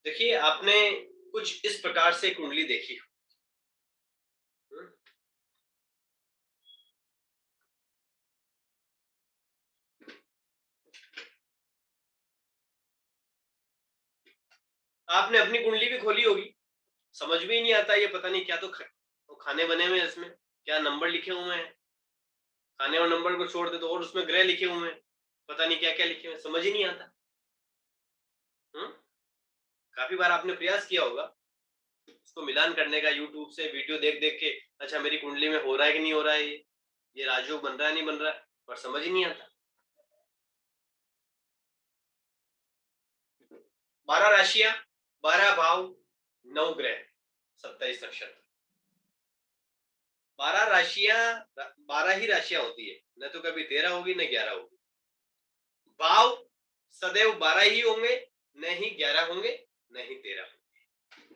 देखिए, आपने कुछ इस प्रकार से कुंडली देखी हो। हुँ, आपने अपनी कुंडली भी खोली होगी, समझ में ही नहीं आता ये पता नहीं क्या तो खाने बने हुए हैं इसमें, क्या नंबर लिखे हुए हैं, खाने और नंबर को छोड़ दे तो और उसमें ग्रह लिखे हुए हैं, पता नहीं क्या-क्या लिखे हुए हैं, समझ ही नहीं आता। हुँ, काफ़ी बार आपने प्रयास किया होगा, इसको मिलान करने का यूट्यूब से वीडियो देख-देख के, अच्छा मेरी कुंडली में हो रहा है कि नहीं हो रहा है ये राजयोग बन रहा है नहीं बन रहा है, पर समझ ही नहीं आता। 12 राशियाँ, 12 भाव, 9 ग्रह, 27 नक्षत्र। 12 राशियाँ 12 ही राशियाँ होती है, न तो कभी 13 होगी न 11 होगी। भाव सदैव 12 ही होंगे, न ही 11 होंगे, न ही 13 होंगे।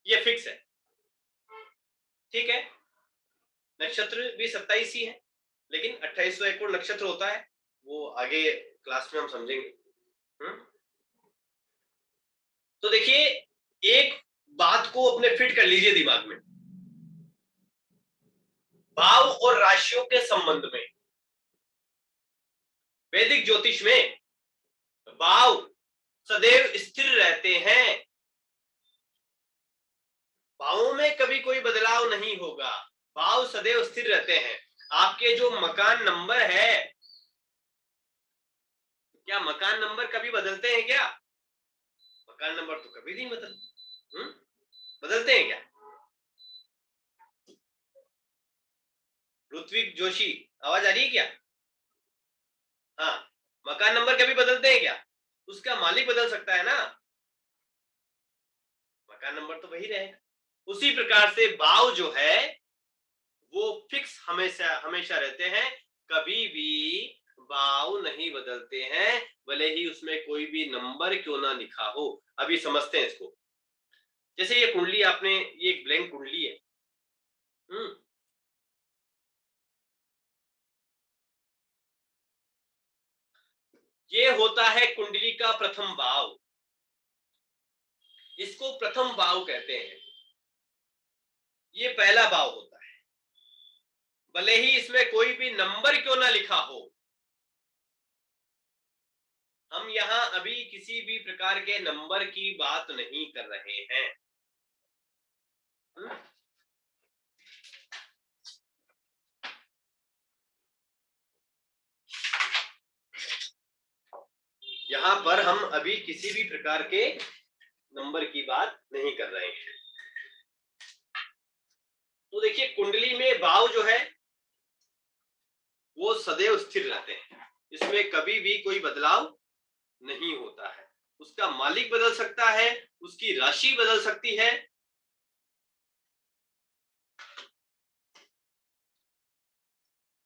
ये फिक्स है, ठीक है? नक्षत्र भी 27 ही है, लेकिन 2801 और नक्षत्र होता है, वो आगे क्लास में हम समझेंगे। हुँ? तो देखिए, एक बात को अपने फिट कर लीजिए दिमाग में। भाव और राशियों के संबंध में वैदिक ज्योतिष में भाव सदैव स्थिर रहते हैं, भावों में कभी कोई बदलाव नहीं होगा, भाव सदैव स्थिर रहते हैं। आपके जो मकान नंबर है, क्या मकान नंबर कभी बदलते हैं क्या? मकान नंबर तो कभी नहीं बदलते। बदलते हैं क्या? ऋत्विक जोशी, आवाज आ रही है क्या? हाँ, मकान नंबर कभी बदलते हैं क्या? उसका मालिक बदल सकता है ना, मकान नंबर तो वही रहेगा। उसी प्रकार से भाव जो है वो फिक्स हमेशा हमेशा रहते हैं, कभी भी भाव नहीं बदलते हैं, भले ही उसमें कोई भी नंबर क्यों ना लिखा हो। अभी समझते हैं इसको। जैसे ये कुंडली आपने, ये एक ब्लैंक कुंडली है। हम्म ये होता है कुंडली का प्रथम भाव, इसको प्रथम भाव कहते हैं। ये पहला भाव होता है, भले ही इसमें कोई भी नंबर क्यों ना लिखा हो। हम यहाँ अभी किसी भी प्रकार के नंबर की बात नहीं कर रहे हैं। हम्म? यहाँ पर हम अभी किसी भी प्रकार के नंबर की बात नहीं कर रहे हैं। तो देखिए, कुंडली में भाव जो है वो सदैव स्थिर रहते हैं, इसमें कभी भी कोई बदलाव नहीं होता है। उसका मालिक बदल सकता है, उसकी राशि बदल सकती है,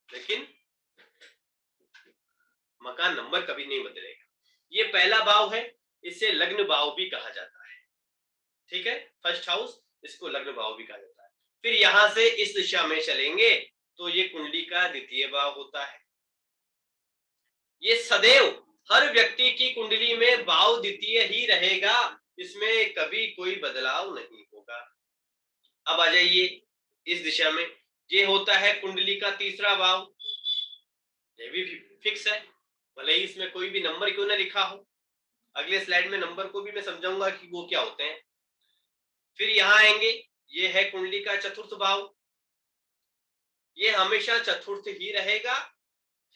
लेकिन मकान नंबर कभी नहीं बदलेगा। ये पहला भाव है, इसे लग्न भाव भी कहा जाता है। ठीक है, फर्स्ट हाउस, इसको लग्न भाव भी कहा जाता है। फिर यहां से इस दिशा में चलेंगे तो ये कुंडली का द्वितीय भाव होता है। ये सदैव हर व्यक्ति की कुंडली में भाव द्वितीय ही रहेगा, इसमें कभी कोई बदलाव नहीं होगा। अब आ जाइए इस दिशा में, ये होता है कुंडली का तीसरा भाव, ये भी फिक्स है, भले ही इसमें कोई भी नंबर क्यों ना लिखा हो। अगले स्लाइड में नंबर को भी मैं समझाऊंगा कि वो क्या होते हैं। फिर यहाँ आएंगे, ये है कुंडली का चतुर्थ भाव, ये हमेशा चतुर्थ ही रहेगा,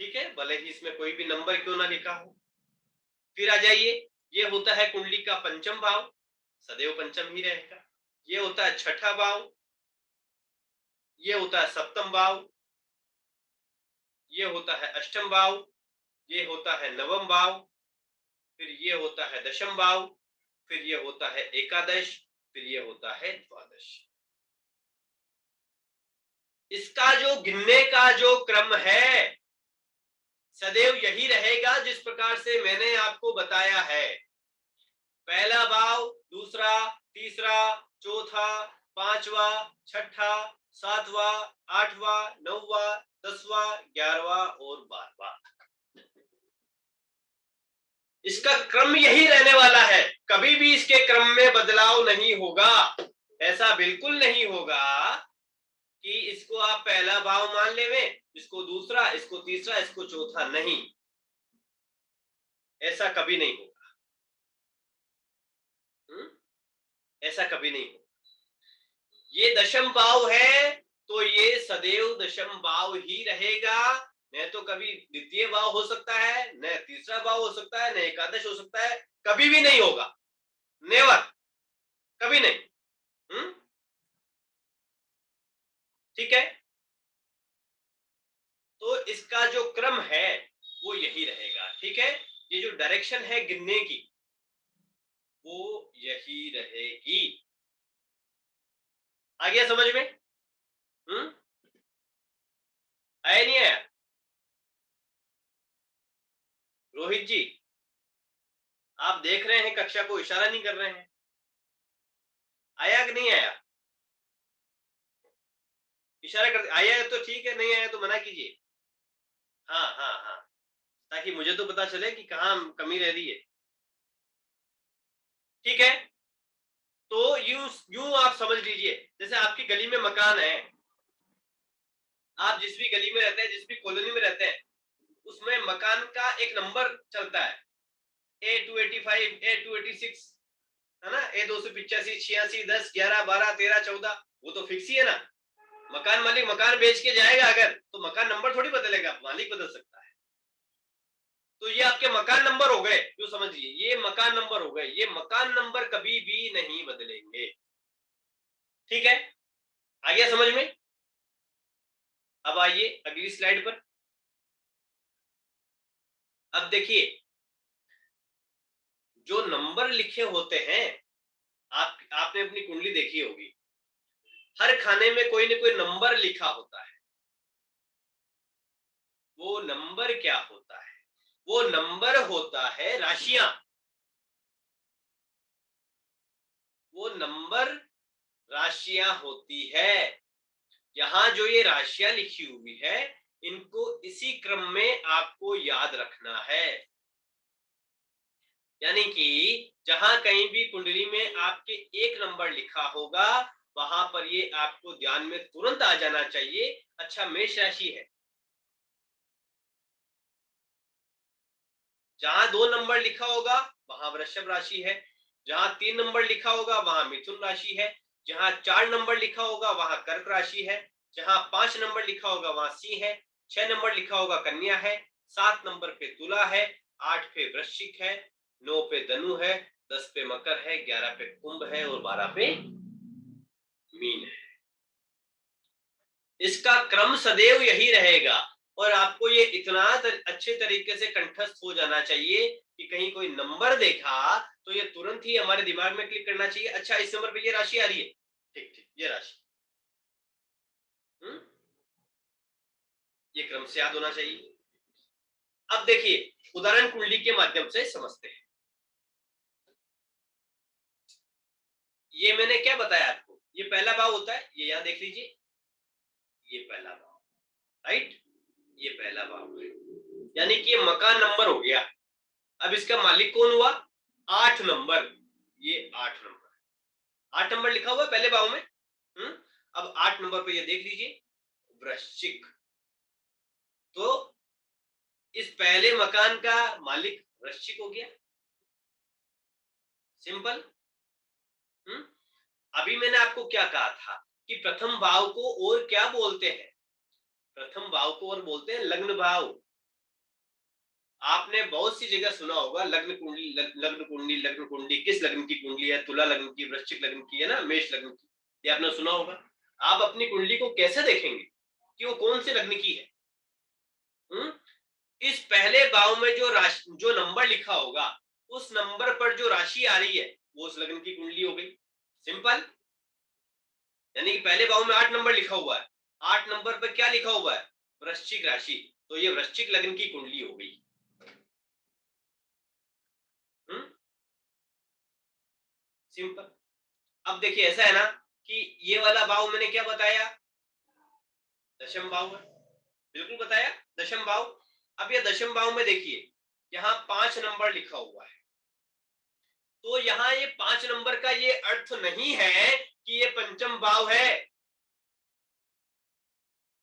ठीक है, भले ही इसमें कोई भी नंबर क्यों ना लिखा हो। फिर आ जाइए, ये होता है कुंडली का पंचम भाव, सदैव पंचम ही रहेगा। ये होता है छठा भाव, ये होता है सप्तम भाव, ये होता है अष्टम भाव, ये होता है नवम भाव, फिर ये होता है दशम भाव, फिर ये होता है एकादश, फिर ये होता है द्वादश। इसका जो गिनने का जो क्रम है सदैव यही रहेगा, जिस प्रकार से मैंने आपको बताया है। पहला भाव, दूसरा, तीसरा, चौथा, पांचवा, छठा, सातवां, आठवां, नौवां, 10वां, 11वां और 12वां। इसका क्रम यही रहने वाला है, कभी भी इसके क्रम में बदलाव नहीं होगा। ऐसा बिल्कुल नहीं होगा कि इसको आप पहला भाव मान लेवे, इसको दूसरा, इसको तीसरा, इसको चौथा, नहीं, ऐसा कभी नहीं होगा। ऐसा कभी नहीं होगा। ये दशम भाव है तो ये सदैव दशम भाव ही रहेगा, न तो कभी द्वितीय भाव हो सकता है, न तीसरा भाव हो सकता है, न एकादश हो सकता है, कभी भी नहीं होगा, नेवर, कभी नहीं। ठीक है, तो इसका जो क्रम है वो यही रहेगा। ठीक है, ये जो डायरेक्शन है गिनने की वो यही रहेगी। आ गया समझ में? आया नहीं आया? रोहित जी, आप देख रहे हैं कक्षा को, इशारा नहीं कर रहे हैं। आया कि नहीं आया? इशारा कर, आया है तो ठीक है, नहीं आया तो मना कीजिए। हाँ हाँ हाँ, ताकि मुझे तो पता चले कि कहाँ कमी रह रही है। ठीक है, तो यूं यूं आप समझ लीजिए, जैसे आपकी गली में मकान है, आप जिस भी गली में रहते हैं, जिस भी कॉलोनी में रहते हैं, उसमें मकान का एक नंबर चलता है, A285, A286, है ना, A285, 86, 10, 11, 12, 13, 14, वो तो फिक्स ही है ना। मकान मालिक मकान बेच के जाएगा अगर, तो मकान नंबर थोड़ी बदलेगा, मालिक बदल सकता है। तो ये आपके मकान नंबर हो गए, जो समझिए ये मकान नंबर हो गए, ये मकान नंबर कभी भी नहीं बदलेंगे। ठीक है, आ गया समझ में? अब आइए अगली स्लाइड पर। अब देखिए, जो नंबर लिखे होते हैं, आपने अपनी कुंडली देखी होगी, हर खाने में कोई ना कोई नंबर लिखा होता है। वो नंबर क्या होता है? वो नंबर होता है राशियां। वो नंबर राशियां होती है। यहाँ जो ये राशियां लिखी हुई है, इनको इसी क्रम में आपको याद रखना है। यानी कि जहां कहीं भी कुंडली में आपके एक नंबर लिखा होगा, वहां पर ये आपको ध्यान में तुरंत आ जाना चाहिए, अच्छा मेष राशि है। जहां 2 नंबर लिखा होगा वहां वृषभ राशि है, जहां 3 नंबर लिखा होगा वहां मिथुन राशि है, जहां 4 नंबर लिखा होगा वहां कर्क राशि है, जहां 5 नंबर लिखा होगा वहां सिंह है, 6 नंबर लिखा होगा कन्या है, 7 नंबर पे तुला है, 8 पे वृश्चिक है, 9 पे धनु है, 10 पे मकर है, 11 पे कुंभ है और 12 पे मीन है। इसका क्रम सदैव यही रहेगा, और आपको ये इतना अच्छे तरीके से कंठस्थ हो जाना चाहिए कि कहीं कोई नंबर देखा तो ये तुरंत ही हमारे दिमाग में क्लिक करना चाहिए, अच्छा इस नंबर पे ये राशि आ रही है, ठीक ठीक, ये राशि। ये क्रम से याद होना चाहिए। अब देखिए, उदाहरण कुंडली के माध्यम से समझते हैं। ये मैंने क्या बताया आपको, ये पहला भाव होता है, ये यहां देख लीजिए, ये पहला भाव, राइट, ये पहला भाव है, यानी कि ये मकान नंबर हो गया। अब इसका मालिक कौन हुआ? 8 नंबर, ये 8 नंबर, 8 नंबर लिखा हुआ है पहले भाव में। अब 8 नंबर पे ये देख लीजिए, वृश्चिक। तो इस पहले मकान का मालिक वृश्चिक हो गया, सिंपल। अभी मैंने आपको क्या कहा था कि प्रथम भाव को और क्या बोलते हैं? प्रथम भाव को और बोलते हैं लग्न भाव। आपने बहुत सी जगह सुना होगा लग्न कुंडली, लग्न कुंडली, लग्न कुंडली, किस लग्न की कुंडली है, तुला लग्न की, वृश्चिक लग्न की, है ना, मेष लग्न की, ये आपने सुना होगा। आप अपनी कुंडली को कैसे देखेंगे कि वो कौन से लग्न की है? इस पहले भाव में जो राशि, जो नंबर लिखा होगा, उस नंबर पर जो राशि आ रही है वो उस लग्न की कुंडली हो गई, सिंपल। यानी कि पहले भाव में 8 नंबर लिखा हुआ है, 8 नंबर पर क्या लिखा हुआ है? वृश्चिक राशि, तो ये वृश्चिक लग्न की कुंडली हो गई। सिंपल। अब देखिए ऐसा है ना कि ये वाला भाव मैंने क्या बताया? दशम भाव है, बिल्कुल बताया, दशम भाव। अब ये दशम भाव में देखिए, यहाँ 5 नंबर लिखा हुआ है, तो यहाँ ये 5 नंबर का ये अर्थ नहीं है कि ये पंचम भाव है।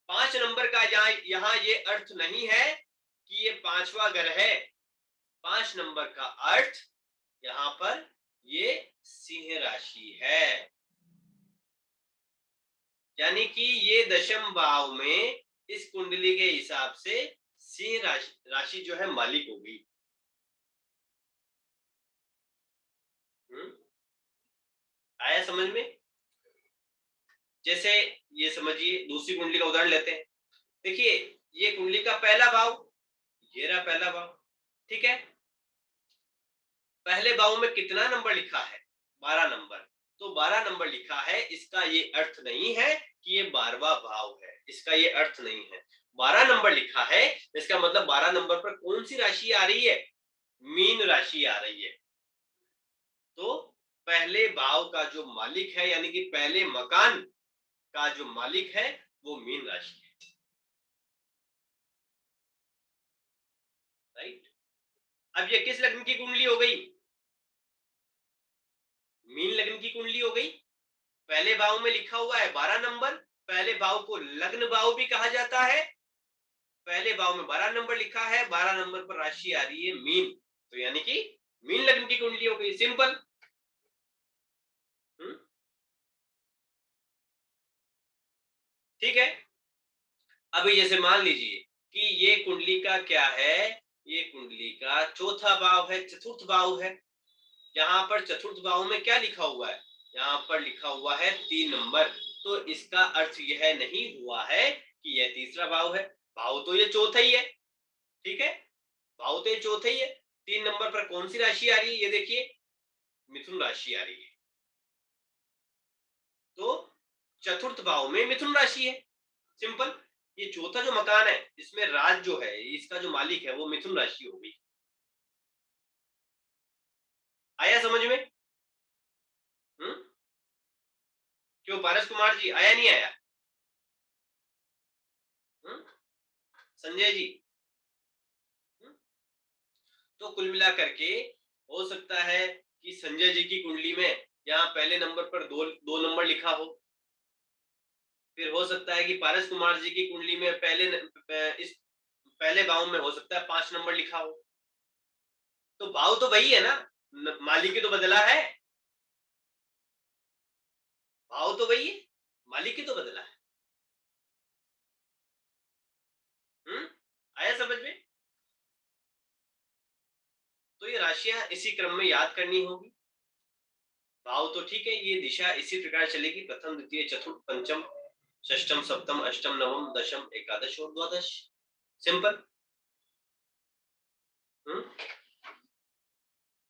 5 नंबर का यहाँ ये अर्थ नहीं है कि ये पांचवा घर है। 5 नंबर का अर्थ यहाँ पर ये सिंह राशि है, यानी कि ये दशम भाव में इस कुंडली के हिसाब से सिंह राशि जो है मालिक होगी। आया समझ में? जैसे ये समझिए, दूसरी कुंडली का उदाहरण लेते हैं। देखिए, ये कुंडली का पहला भाव, ये रहा पहला भाव, ठीक है। पहले भाव में कितना नंबर लिखा है? 12 नंबर। तो 12 नंबर लिखा है, इसका ये अर्थ नहीं है कि ये 12वां भाव है, इसका ये अर्थ नहीं है। 12 नंबर लिखा है, इसका मतलब 12 नंबर पर कौन सी राशि आ रही है? मीन राशि आ रही है। तो पहले भाव का जो मालिक है, यानी कि पहले मकान का जो मालिक है, वो मीन राशि है। राइट? अब ये किस लग्न की कुंडली हो गई? मीन लग्न की कुंडली हो गई। पहले भाव में लिखा हुआ है 12 नंबर, पहले भाव को लग्न भाव भी कहा जाता है। पहले भाव में 12 नंबर लिखा है, 12 नंबर पर राशि आ रही है मीन, तो यानी कि मीन लग्न की कुंडली हो गई। सिंपल। ठीक है। अभी जैसे मान लीजिए कि ये कुंडली का क्या है, ये कुंडली का चौथा भाव है, चतुर्थ भाव है। यहाँ पर चतुर्थ भाव में क्या लिखा हुआ है? यहाँ पर लिखा हुआ है 3 नंबर। तो इसका अर्थ यह नहीं हुआ है कि यह तीसरा भाव है। भाव तो ये चौथा ही है, ठीक है, भाव तो ये चौथा ही है। 3 नंबर पर कौन सी राशि आ रही है? ये देखिए, मिथुन राशि आ रही है। तो चतुर्थ भाव में मिथुन राशि है। सिंपल। ये चौथा जो मकान है, इसमें राज जो है, इसका जो मालिक है, वो मिथुन राशि होगी। आया समझ में? क्यों पारस कुमार जी, आया नहीं आया? संजय जी? तो कुल मिलाकर के हो सकता है कि संजय जी की कुंडली में यहाँ पहले नंबर पर दो नंबर लिखा हो। फिर हो सकता है कि पारस कुमार जी की कुंडली में इस पहले भाव में हो सकता है 5 नंबर लिखा हो। तो भाव तो वही है ना, मालिक ही तो बदला है। भाव तो वही है, मालिक ही तो बदला है। आया समझ में? तो ये राशियां इसी क्रम में याद करनी होगी। भाव तो ठीक है, ये दिशा इसी प्रकार चलेगी, प्रथम द्वितीय चतुर्थ पंचम षष्टम सप्तम अष्टम नवम दशम एकादश और द्वादश। सिंपल।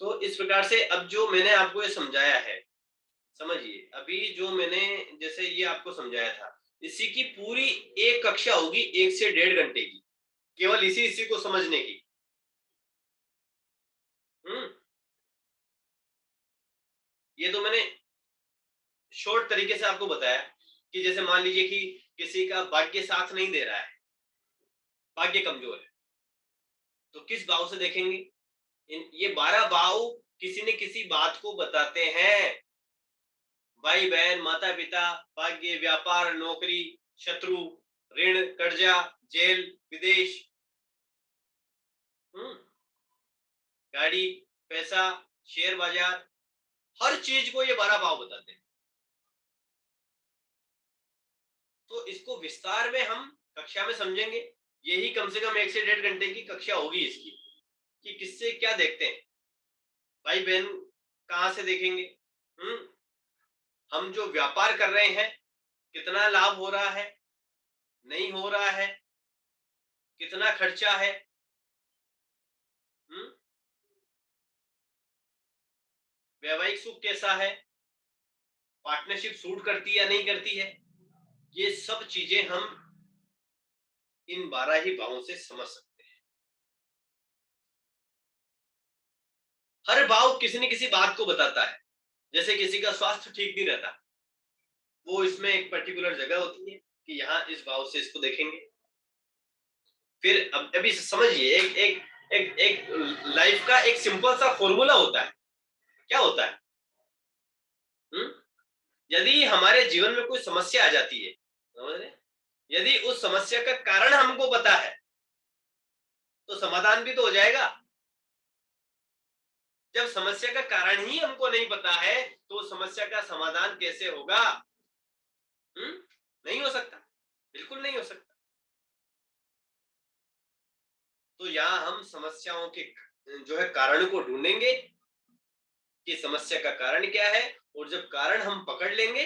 तो इस प्रकार से अब जो मैंने आपको ये समझाया है, समझिए, अभी जो मैंने जैसे ये आपको समझाया था, इसी की पूरी एक कक्षा होगी 1 से 1.5 घंटे की, केवल इसी को समझने की। ये तो मैंने शॉर्ट तरीके से आपको बताया कि जैसे मान लीजिए कि किसी का भाग्य साथ नहीं दे रहा है, भाग्य कमजोर है, तो किस भाव से देखेंगे? ये 12 भाव किसी न किसी बात को बताते हैं। भाई बहन, माता पिता, भाग्य, व्यापार, नौकरी, शत्रु, ऋण, कर्जा, जेल, विदेश, गाड़ी, पैसा, शेयर बाजार, हर चीज को ये 12 भाव बताते हैं। तो इसको विस्तार में हम कक्षा में समझेंगे। यही कम से कम 1 से 1.5 घंटे की कक्षा होगी इसकी, कि किससे क्या देखते हैं, भाई बहन कहां से देखेंगे, हम जो व्यापार कर रहे हैं कितना लाभ हो रहा है, नहीं हो रहा है, कितना खर्चा है, वैवाहिक सुख कैसा है, पार्टनरशिप सूट करती है या नहीं करती है, ये सब चीजें हम इन 12 ही भावों से समझ सकते हैं। हर भाव किसी न किसी बात को बताता है। जैसे किसी का स्वास्थ्य ठीक नहीं रहता, वो इसमें एक पर्टिकुलर जगह होती है कि यहाँ इस भाव से इसको देखेंगे। फिर अब अभी समझिए, एक एक लाइफ का एक सिंपल सा फॉर्मूला होता है। क्या होता है? हम्म? यदि हमारे जीवन में कोई समस्या आ जाती है, समझ रहे? यदि उस समस्या का कारण हमको पता है तो समाधान भी तो हो जाएगा। जब समस्या का कारण ही हमको नहीं पता है तो समस्या का समाधान कैसे होगा? हम्म? नहीं हो सकता, बिल्कुल नहीं हो सकता। तो यहाँ हम समस्याओं के जो है कारण को ढूंढेंगे कि समस्या का कारण क्या है, और जब कारण हम पकड़ लेंगे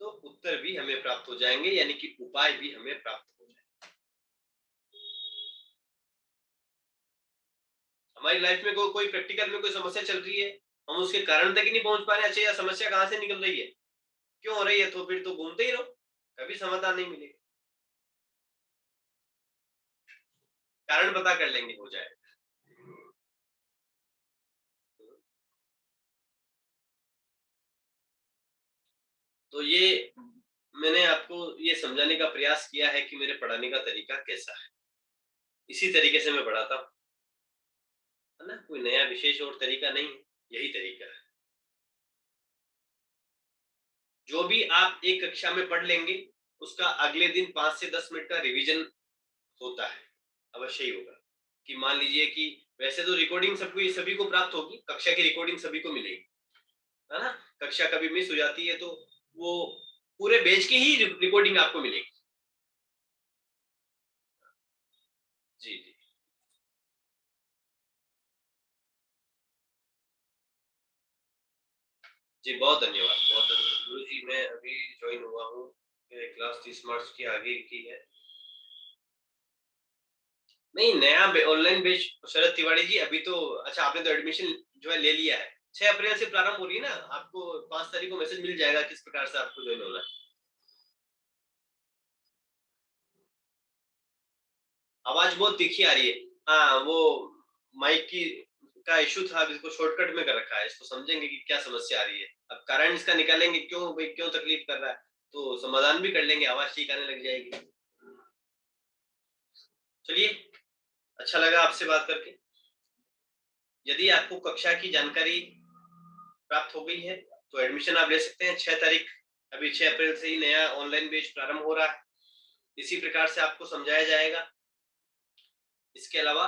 तो उत्तर भी हमें प्राप्त हो जाएंगे, यानी कि उपाय भी हमें प्राप्त हो जाएंगे। हमारी लाइफ में कोई प्रैक्टिकल में कोई समस्या चल रही है, हम उसके कारण तक ही नहीं पहुंच पा रहे, अच्छा यह समस्या कहाँ से निकल रही है, क्यों हो रही है, तो फिर तो घूमते ही रहो, कभी समाधान नहीं मिलेगा। कारण पता कर लेंगे, हो जाए। तो ये मैंने आपको ये समझाने का प्रयास किया है कि मेरे पढ़ाने का तरीका कैसा है, इसी तरीके से मैं पढ़ाता हूँ, है ना? कोई नया विशेष और तरीका नहीं है, यही तरीका है। जो भी आप एक कक्षा में पढ़ लेंगे उसका अगले दिन 5 से 10 मिनट का रिवीजन होता है, अवश्य ही होगा। कि मान लीजिए कि वैसे तो रिकॉर्डिंग सबको सभी को प्राप्त होगी, कक्षा की रिकॉर्डिंग सभी को मिलेगी, है ना? कक्षा कभी मिस हो जाती है तो वो पूरे बैच की ही रिकॉर्डिंग आपको मिलेगी। जी जी जी, बहुत धन्यवाद, बहुत धन्यवाद गुरु जी। मैं अभी ज्वाइन हुआ हूँ, क्लास 30 मार्च की आगे की है। नहीं, नया ऑनलाइन बैच शरद तिवारी जी अभी तो, अच्छा आपने तो एडमिशन जो है ले लिया है, 6 अप्रैल से प्रारंभ हो रही है ना, आपको 5 तारीख को मैसेज मिल जाएगा किस प्रकार से आपको ज्वाइन होना है। आवाज बहुत तीखी आ रही है। हाँ, वो माइक की का इशू था, इसको शॉर्टकट में कर रखा है, इसको समझेंगे कि क्या समस्या आ रही है। अब कारण इसका निकालेंगे, क्यों भाई क्यों तकलीफ कर रहा है, तो समाधान भी कर लेंगे, आवाज ठीक आने लग जाएगी। चलिए, अच्छा लगा आपसे बात करके। यदि आपको कक्षा की जानकारी प्राप्त हो गई है तो एडमिशन आप ले सकते हैं 6 तारीख, अभी 6 अप्रैल से ही नया ऑनलाइन बैच प्रारंभ हो रहा है, इसी प्रकार से आपको समझाया जाएगा। इसके अलावा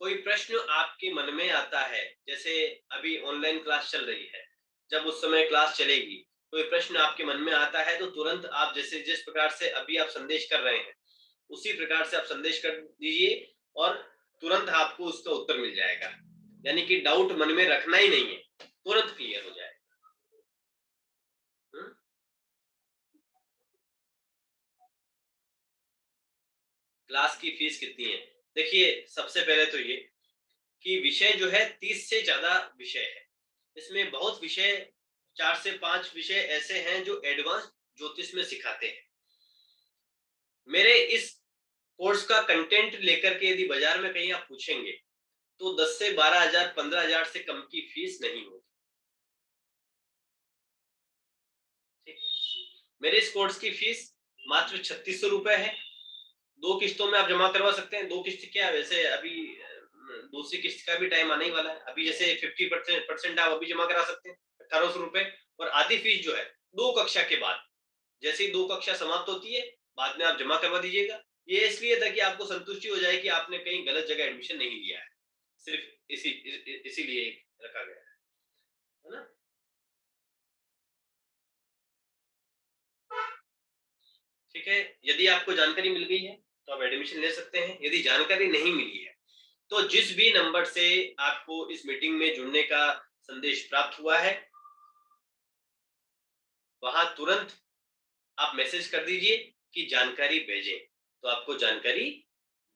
कोई प्रश्न आपके मन में आता है, जैसे अभी ऑनलाइन क्लास चल रही है, जब उस समय क्लास चलेगी, कोई प्रश्न आपके मन में आता है तो तुरंत आप जैसे जिस प्रकार से अभी आप संदेश कर रहे हैं उसी प्रकार से आप संदेश कर दीजिए, और तुरंत आपको उसका उत्तर मिल जाएगा, यानी कि डाउट मन में रखना ही नहीं है, तुरंत क्लियर हो जाएगा। हम्म? क्लास की फीस कितनी है? देखिए, सबसे पहले तो ये कि विषय जो है 30 से ज्यादा विषय है, इसमें बहुत विषय, 4 से 5 विषय ऐसे हैं जो एडवांस ज्योतिष में सिखाते हैं। मेरे इस कोर्स का कंटेंट लेकर के यदि बाजार में कहीं आप पूछेंगे तो 10 से 12,000 15,000 से कम की फीस नहीं होगी। ठीक है, मेरे इस कोर्स की फीस मात्र 3600 रुपए है। 2 किस्तों में आप जमा करवा सकते हैं। 2 किस्त क्या है, वैसे अभी दूसरी किस्त का भी टाइम आने ही वाला है, अभी जैसे 50% आप अभी जमा करा सकते हैं 1800 रुपए, और आधी फीस जो है 2 कक्षा के बाद, जैसे ही 2 कक्षा समाप्त होती है बाद में आप जमा करवा दीजिएगा। ये इसलिए था कि आपको संतुष्टि हो जाए कि आपने कहीं गलत जगह एडमिशन नहीं लिया है, सिर्फ इसीलिए रखा गया है ना? ठीक है, यदि आपको जानकारी मिल गई है तो आप एडमिशन ले सकते हैं। यदि जानकारी नहीं मिली है तो जिस भी नंबर से आपको इस मीटिंग में जुड़ने का संदेश प्राप्त हुआ है वहां तुरंत आप मैसेज कर दीजिए कि जानकारी भेजें, तो आपको जानकारी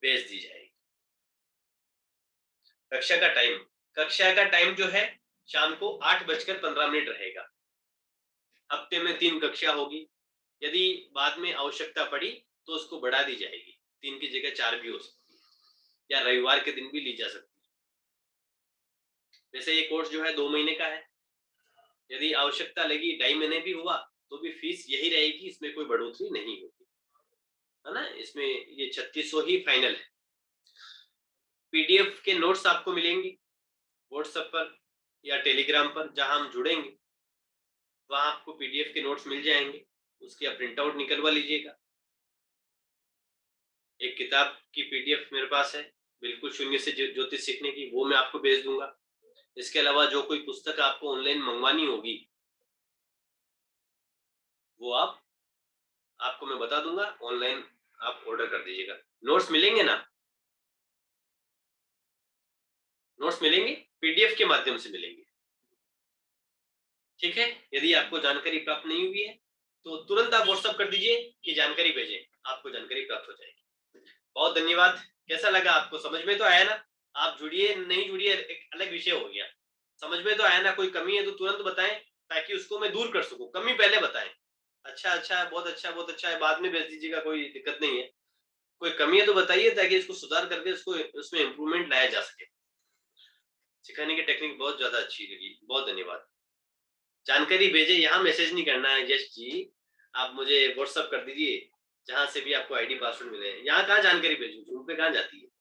भेज दी जाएगी। कक्षा का टाइम, कक्षा का टाइम जो है शाम को 8:15 रहेगा। हफ्ते में 3 कक्षा होगी। यदि बाद में आवश्यकता पड़ी तो उसको बढ़ा दी जाएगी, 3 की जगह 4 भी हो सकती है, या रविवार के दिन भी ली जा सकती है। वैसे ये कोर्स जो है 2 महीने का है, यदि आवश्यकता लगी 2.5 महीने भी हुआ तो भी फीस यही रहेगी, इसमें कोई बढ़ोतरी नहीं होगी, है ना? इसमें ये 3600 ही फाइनल है। पीडीएफ के नोट्स आपको मिलेंगे व्हाट्सएप पर या टेलीग्राम पर, जहां हम जुड़ेंगे वहां आपको पीडीएफ के नोट्स मिल जाएंगे, उसकी आप प्रिंट आउट निकलवा लीजिएगा। एक किताब की पीडीएफ मेरे पास है, बिल्कुल शून्य से ज्योतिष सीखने की, वो मैं आपको भेज दूंगा। इसके अलावा जो कोई पुस्तक आपको ऑनलाइन मंगवानी होगी वो आपको मैं बता दूंगा, ऑनलाइन आप ऑर्डर कर दीजिएगा। नोट्स मिलेंगे ना? नोट्स मिलेंगे, पीडीएफ के माध्यम से मिलेंगे। ठीक है, यदि आपको जानकारी प्राप्त नहीं हुई है तो तुरंत आप व्हाट्सएप कर दीजिए कि जानकारी भेजें, आपको जानकारी प्राप्त हो जाएगी। बहुत धन्यवाद। कैसा लगा आपको? समझ में तो आया ना? आप जुड़िए नहीं जुड़िए एक अलग विषय हो गया, समझ में तो आया ना? कोई कमी है तो तुरंत बताएं ताकि उसको मैं दूर कर सकूं। कमी पहले बताएं। अच्छा अच्छा है, बहुत अच्छा है, बाद में भेज दीजिएगा, कोई दिक्कत नहीं है। कोई कमी है तो बताइए ताकि इसको सुधार करके इसको उसमें इम्प्रूवमेंट लाया जा सके। सिखाने की टेक्निक बहुत ज्यादा अच्छी लगी, बहुत धन्यवाद। जानकारी भेजे, यहाँ मैसेज नहीं करना है यश जी, आप मुझे व्हाट्सअप कर दीजिए, जहां से भी आपको आईडी पासवर्ड मिले। यहाँ कहाँ जानकारी भेजूं, जूम पे कहाँ जाती है?